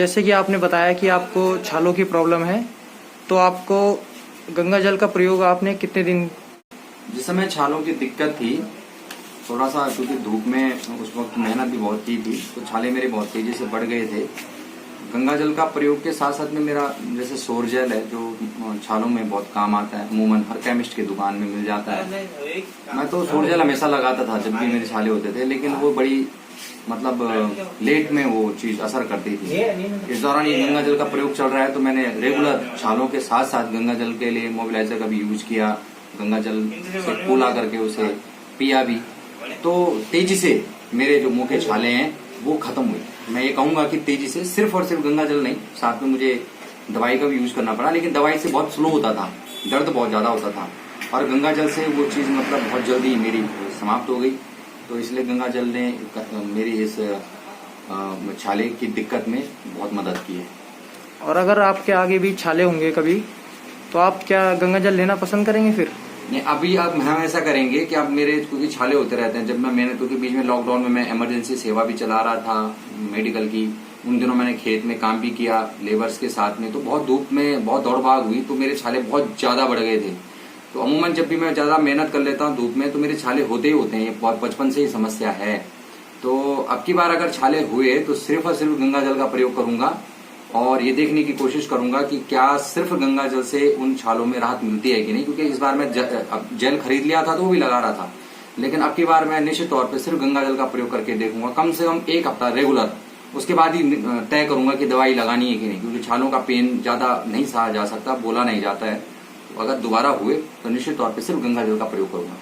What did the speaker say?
जैसे कि आपने बताया कि आपको छालों की प्रॉब्लम है, तो आपको गंगा जल का प्रयोग आपने कितने दिन? जिस समय छालों की दिक्कत थी, थोड़ा सा क्योंकि धूप में उस वक्त मेहनत भी बहुत की थी, तो छाले मेरे बहुत तेजी से बढ़ गए थे। गंगा जल का प्रयोग के साथ साथ में मेरा जैसे सौर जल है जो छालों में बहुत काम आता है, अमूमन हर केमिस्ट की दुकान में मिल जाता है। मैं तो सौर जल हमेशा लगाता था जब भी मेरे छाले होते थे, लेकिन वो बड़ी मतलब लेट में वो चीज असर करती थी। इस दौरान ये गंगा जल का प्रयोग चल रहा है, तो मैंने रेगुलर छालों के साथ साथ गंगा जल के लिए मोबिलाइजर का भी यूज किया। गंगा जल से कोला करके उसे पिया भी, तो तेजी से मेरे जो मुंह के छाले हैं वो खत्म हुए। मैं ये कहूंगा कि तेजी से, सिर्फ और सिर्फ गंगा जल नहीं, साथ में मुझे दवाई का भी यूज करना पड़ा, लेकिन दवाई से बहुत स्लो होता था, दर्द बहुत ज्यादा होता था, और गंगा जल से वो चीज मतलब बहुत जल्दी मेरी समाप्त हो गई। तो इसलिए गंगा जल ने मेरी इस छाले की दिक्कत में बहुत मदद की है। और अगर आपके आगे भी छाले होंगे कभी, तो आप क्या गंगा जल लेना पसंद करेंगे फिर? नहीं, अभी अब हम ऐसा करेंगे कि अब मेरे क्योंकि छाले होते रहते हैं, जब मैंने क्योंकि बीच में लॉकडाउन में मैं इमरजेंसी सेवा भी चला रहा था मेडिकल की, उन दिनों मैंने खेत में काम भी किया लेबर्स के साथ में, तो बहुत धूप में बहुत दौड़ भाग हुई, तो मेरे छाले बहुत ज्यादा बढ़ गए थे। तो अमूमन जब भी मैं ज्यादा मेहनत कर लेता हूँ धूप में, तो मेरे छाले होते ही होते हैं, ये बहुत बचपन से ही समस्या है। तो अब की बार अगर छाले हुए तो सिर्फ और सिर्फ गंगा जल का प्रयोग करूंगा, और ये देखने की कोशिश करूंगा कि क्या सिर्फ गंगा जल से उन छालों में राहत मिलती है कि नहीं। क्योंकि इस बार मैं जेल खरीद लिया था तो वो भी लगा रहा था, लेकिन अब की बार मैं निश्चित तौर पे सिर्फ गंगा जल का प्रयोग करके देखूंगा, कम से कम 1 हफ्ता रेगुलर। उसके बाद ही तय करूंगा कि दवाई लगानी है कि नहीं, क्योंकि छालों का पेन ज्यादा नहीं सहा जा सकता, बोला नहीं जाता है। तो अगर दोबारा हुए तो निश्चित तौर पर सिर्फ गंगा जल का प्रयोग करूंगा।